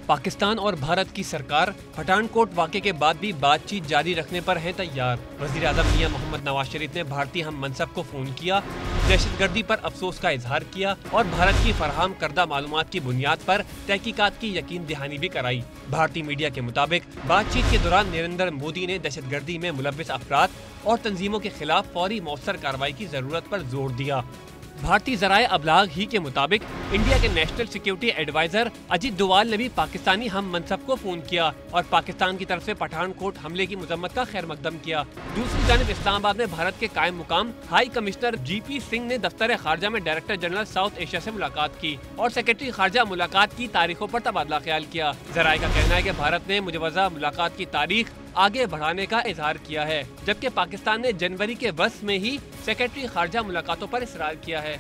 پاکستان اور بھارت کی سرکار پٹھان کوٹ واقعے کے بعد بھی بات چیت جاری رکھنے پر ہیں تیار۔ وزیر اعظم میاں محمد نواز شریف نے بھارتی ہم منصب کو فون کیا، دہشت گردی پر افسوس کا اظہار کیا اور بھارت کی فراہم کردہ معلومات کی بنیاد پر تحقیقات کی یقین دہانی بھی کرائی۔ بھارتی میڈیا کے مطابق بات چیت کے دوران نریندر مودی نے دہشت گردی میں ملوث افراد اور تنظیموں کے خلاف فوری مؤثر کارروائی کی ضرورت پر زور دیا۔ بھارتی ذرائع ابلاغ ہی کے مطابق انڈیا کے نیشنل سیکیورٹی ایڈوائزر اجیت ڈووال نے بھی پاکستانی ہم منصب کو فون کیا اور پاکستان کی طرف سے پٹھان کوٹ حملے کی مذمت کا خیر مقدم کیا۔ دوسری جانب اسلام آباد میں بھارت کے قائم مقام ہائی کمشنر جی پی سنگھ نے دفتر خارجہ میں ڈائریکٹر جنرل ساؤتھ ایشیا سے ملاقات کی اور سیکرٹری خارجہ ملاقات کی تاریخوں پر تبادلہ خیال کیا۔ ذرائع کا کہنا ہے کہ بھارت نے مجوزہ ملاقات کی تاریخ آگے بڑھانے کا اظہار کیا ہے، جبکہ پاکستان نے جنوری کے وسط میں ہی سیکرٹری خارجہ ملاقاتوں پر اصرار کیا ہے۔